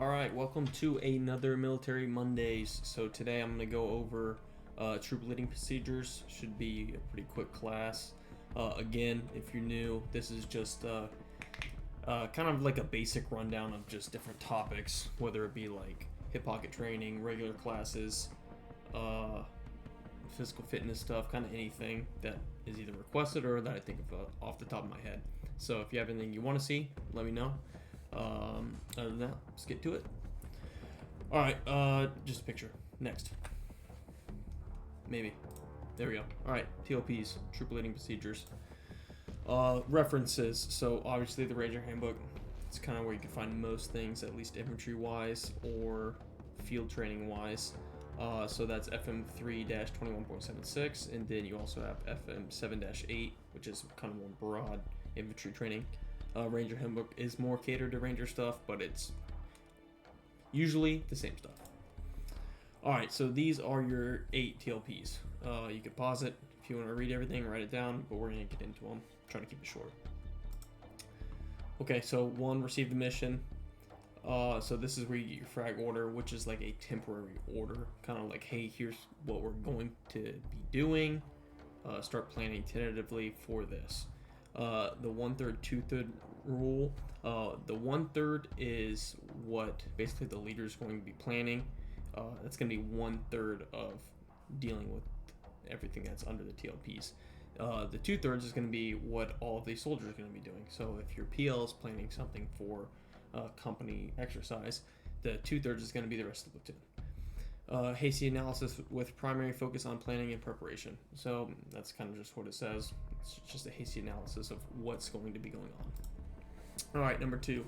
Alright, welcome to another Military Mondays. So today I'm going to go over troop leading procedures. Should be a pretty quick class. Again, if you're new, this is just kind of like a basic rundown of just different topics, whether it be like hip pocket training, regular classes, physical fitness stuff, kind of anything that is either requested or that I think of off the top of my head. So if you have anything you want to see, let me know. Other than that, let's get to it. Alright, just a picture. Next. Maybe. There we go. Alright, TLPs, troop leading procedures. References. So obviously the Ranger Handbook. It's kind of where you can find most things, at least infantry-wise or field training-wise. So that's FM 3-21.76, and then you also have FM 7-8, which is kind of more broad infantry training. Ranger Handbook is more catered to Ranger stuff, but it's usually the same stuff. Alright, so these are your 8 TLPs. You can pause it if you want to read everything, write it down, but we're going to get into them. I'm trying to keep it short. Okay, so 1, receive the mission. So this is where you get your frag order, which is like a temporary order. Kind of like, hey, here's what we're going to be doing. Start planning tentatively for this. The 1/3, 2/3 rule. The 1/3 is what basically the leader is going to be planning. That's going to be 1/3 of dealing with everything that's under the TLPs. The 2/3 is going to be what all of these soldiers are going to be doing. So if your PL is planning something for company exercise, the 2/3 is going to be the rest of the platoon. Hasty analysis with primary focus on planning and preparation. So that's kind of just what it says. It's just a hasty analysis of what's going to be going on. Alright, number 2.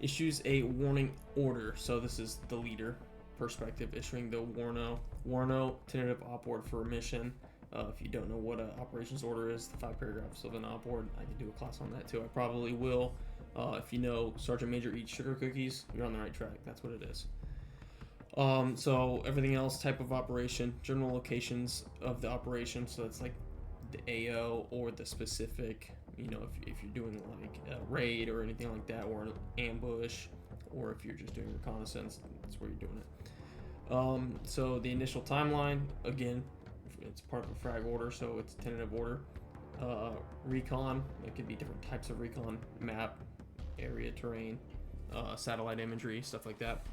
Issues a warning order. So this is the leader perspective, issuing the Warno tentative op order for a mission. If you don't know what an operations order is, the 5 paragraphs of an op order, I can do a class on that too. I probably will. If you know Sergeant Major eats sugar cookies, you're on the right track. That's what it is. So everything else, type of operation, general locations of the operation. So that's like the AO or the specific, you know, if you're doing like a raid or anything like that, or an ambush, or if you're just doing reconnaissance, that's where you're doing it. So the initial timeline, again, it's part of a frag order, so it's a tentative order. Recon, it could be different types of recon, map, area, terrain, satellite imagery, stuff like that.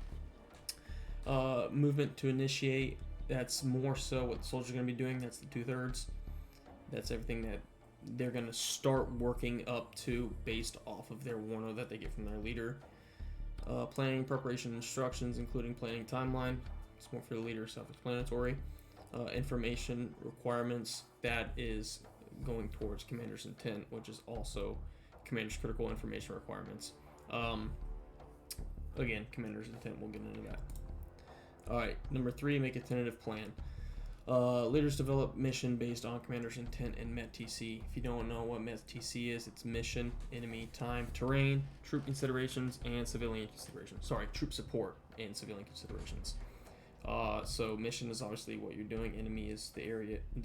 Movement to initiate, that's more so what the soldiers are going to be doing. That's the 2/3. That's everything that they're going to start working up to based off of their warno that they get from their leader. Planning, preparation, instructions, including planning timeline. It's more for the leader, self-explanatory. Information requirements, that is going towards commander's intent, which is also commander's critical information requirements. Again, commander's intent, we'll get into that. Alright, number 3, make a tentative plan. Leaders develop mission based on commander's intent and MET-TC. If you don't know what MET-TC is, it's mission, enemy, time, terrain, troop considerations, and civilian considerations. Sorry, troop support and civilian considerations. So mission is obviously what you're doing. Enemy is the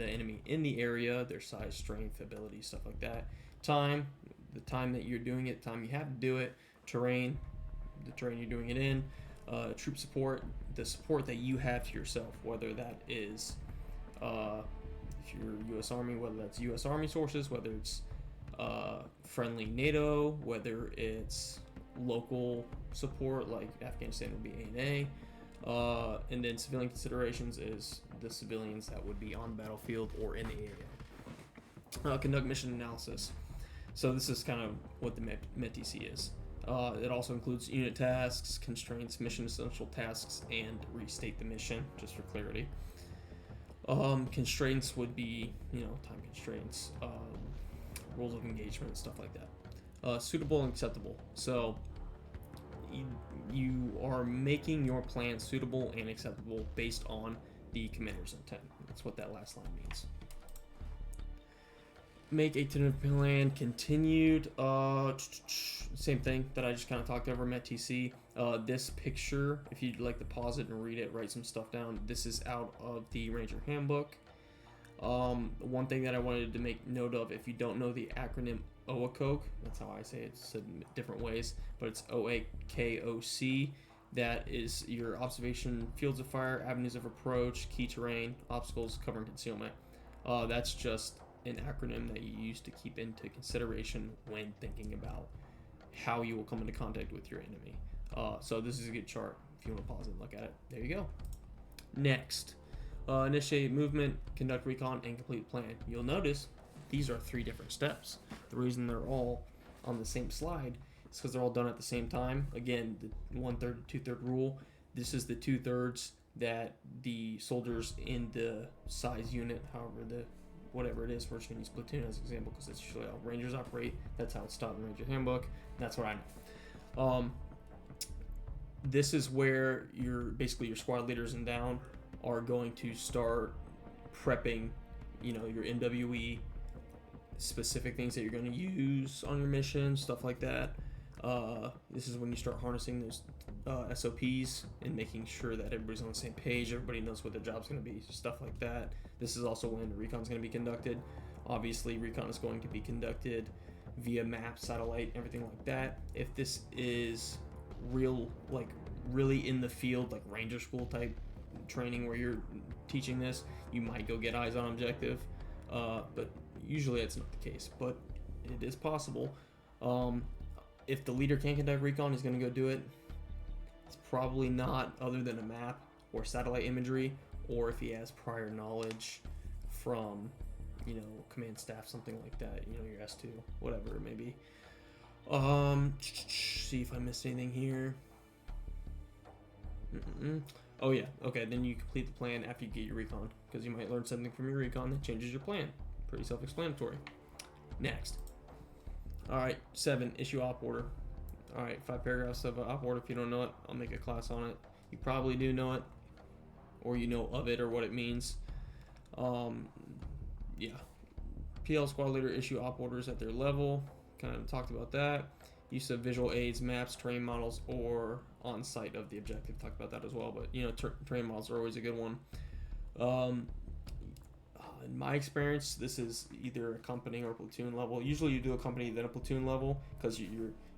enemy in the area, their size, strength, ability, stuff like that. Time, the time that you're doing it, time you have to do it. Terrain, the terrain you're doing it in. Troop support, the support that you have to yourself, whether that is if you're U.S. Army, whether that's U.S. Army sources, whether it's friendly NATO, whether it's local support like Afghanistan would be ANA, and then civilian considerations is the civilians that would be on the battlefield or in the area. Conduct mission analysis. So this is kind of what the MET-TC is. It also includes unit tasks, constraints, mission essential tasks, and restate the mission, just for clarity. Constraints would be, time constraints, rules of engagement, stuff like that. Suitable and acceptable. So you are making your plan suitable and acceptable based on the commander's intent. That's what that last line means. Make a tentative plan continued. Same thing that I just kind of talked over, MET-TC. This picture, if you'd like to pause it and read it, write some stuff down, this is out of the Ranger Handbook. One thing that I wanted to make note of, if you don't know the acronym OAKOC, that's how I say it, it's said in different ways, but it's OAKOC. That is your observation, fields of fire, avenues of approach, key terrain, obstacles, cover and concealment. That's just an acronym that you use to keep into consideration when thinking about how you will come into contact with your enemy. So this is a good chart if you want to pause and look at it. There you go. Next, initiate movement, conduct recon, and complete plan. You'll notice these are 3 different steps. The reason they're all on the same slide is because they're all done at the same time. Again, the 1/3 to 2/3 rule. This is the 2/3 that the soldiers in the size unit, whatever it is, we're just going to use platoon as an example because that's usually how Rangers operate. That's how it's taught in Ranger Handbook. That's what I know. This is where your squad leaders and down are going to start prepping, your MWE, specific things that you're going to use on your mission, stuff like that. This is when you start harnessing those SOPs and making sure that everybody's on the same page, everybody knows what their job's going to be, stuff like that. This is also when recon's going to be conducted. Obviously, recon is going to be conducted via map, satellite, everything like that. If this is really in the field, like Ranger School type training where you're teaching this, you might go get eyes on objective, but usually that's not the case, but it is possible. If the leader can't conduct recon, he's going to go do it. It's probably not other than a map or satellite imagery, or if he has prior knowledge from, command staff, something like that, your S2, whatever it may be. See if I missed anything here. Oh yeah, okay, then you complete the plan after you get your recon, because you might learn something from your recon that changes your plan. Pretty self-explanatory. Next. Alright, 7, issue op order. Alright, 5 paragraphs of op order. If you don't know it, I'll make a class on it. You probably do know it, or you know of it, or what it means. Yeah. PL squad leader issue op orders at their level. Kind of talked about that. Use of visual aids, maps, terrain models, or on site of the objective. Talked about that as well, but terrain models are always a good one. In my experience, this is either a company or platoon level. Usually you do a company then a platoon level, because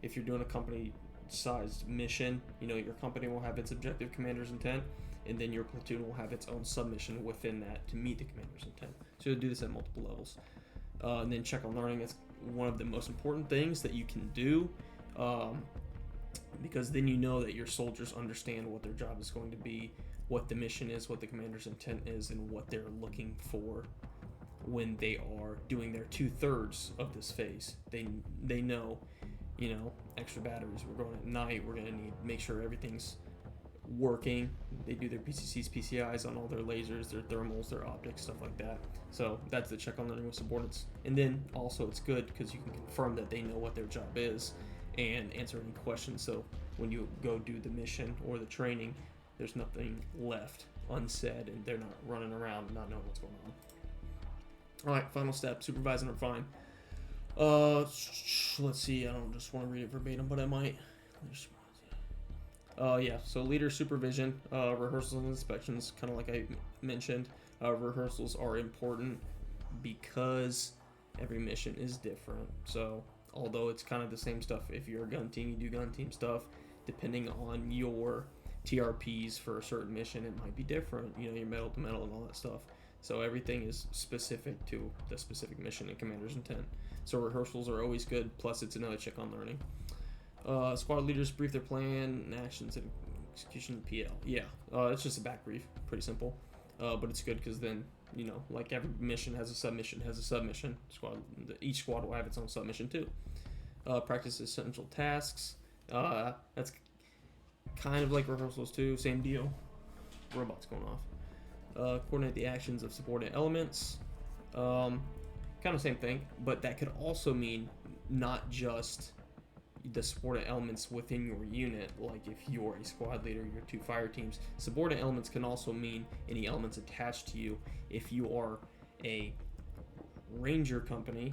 if you're doing a company sized mission, your company will have its objective commander's intent, and then your platoon will have its own submission within that to meet the commander's intent. So you'll do this at multiple levels. And then check on learning. It's one of the most important things that you can do, because then you know that your soldiers understand what their job is going to be, what the mission is, what the commander's intent is, and what they're looking for when they are doing their 2/3 of this phase. They know, extra batteries, we're going at night, we're going to need to make sure everything's working. They do their PCCs, PCIs on all their lasers, their thermals, their optics, stuff like that. So that's the check on learning with subordinates. And then also it's good because you can confirm that they know what their job is and answer any questions. So when you go do the mission or the training, there's nothing left unsaid and they're not running around not knowing what's going on. Alright, final step, supervise and refine. Let's see, I don't just want to read it verbatim, but I might. Yeah, so leader supervision, rehearsals and inspections, kind of like I mentioned. Rehearsals are important because every mission is different. So although it's kind of the same stuff, if you're a gun team, you do gun team stuff. Depending on your TRPs for a certain mission, it might be different, your metal to metal and all that stuff. So everything is specific to the specific mission and commander's intent. So rehearsals are always good, plus it's another check on learning. Squad leaders brief their plan and actions and execution PL. Yeah, it's just a back brief, pretty simple. But it's good because then, like every mission has a submission, each squad will have its own submission too. Practice essential tasks. That's kind of like rehearsals too, same deal. Robots going off. Coordinate the actions of subordinate elements. Kind of same thing, but that could also mean not just the subordinate elements within your unit, like if you're a squad leader, your 2 fire teams. Subordinate elements can also mean any elements attached to you. If you are a ranger company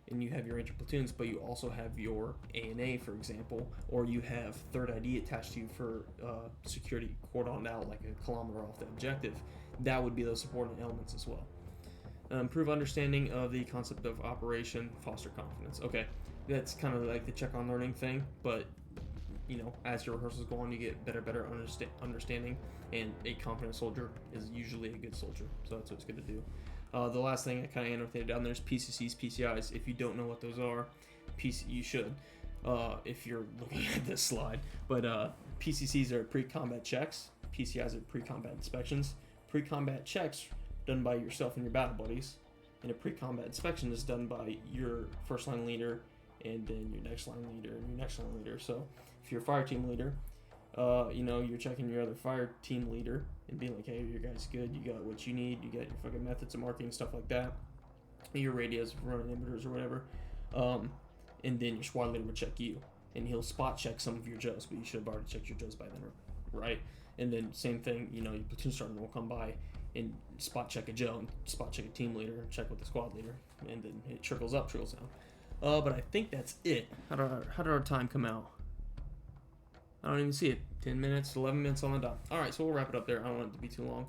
and you have your ranger platoons, but you also have your ANA, for example, or you have 3rd ID attached to you for security cordoned out like a kilometer off the objective, that would be those subordinate elements as well. Improve understanding of the concept of operation, foster confidence. Okay, that's kind of like the check on learning thing, but as your rehearsals go on, you get better understanding, and a confident soldier is usually a good soldier. So that's what it's good to do. The last thing I kind of annotated down there is PCCs, PCIs. If you don't know what those are, you should, if you're looking at this slide. But PCCs are pre-combat checks. PCIs are pre-combat inspections. Pre-combat checks done by yourself and your battle buddies, and a pre-combat inspection is done by your first line leader, and then your next line leader, and your next line leader. So if you're a fire team leader, you're checking your other fire team leader and being like, hey, your guys good, you got what you need, you got your fucking methods of marking, stuff like that, your radios, running emitters or whatever, and then your squad leader would check you, and he'll spot check some of your Joes, but you should have already checked your Joes by then, right? And then same thing, your platoon sergeant will come by and spot check a Joe, and spot check a team leader, and check with the squad leader, and then it trickles up, trickles down. But I think that's it. How did our time come out? I don't even see it. 10 minutes, 11 minutes on the dot. All right, so we'll wrap it up there. I don't want it to be too long.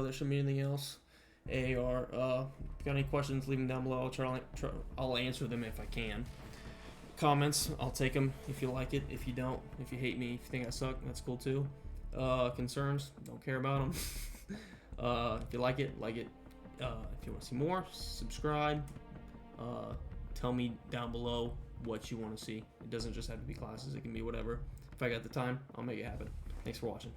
There shouldn't be anything else. AR, if you got any questions, leave them down below. I'll answer them if I can. Comments, I'll take them if you like it. If you don't, if you hate me, if you think I suck, that's cool too. Concerns, don't care about them. If you like it, like it. If you want to see more, subscribe. Tell me down below what you want to see. It doesn't just have to be classes. It can be whatever. If I got the time, I'll make it happen. Thanks for watching.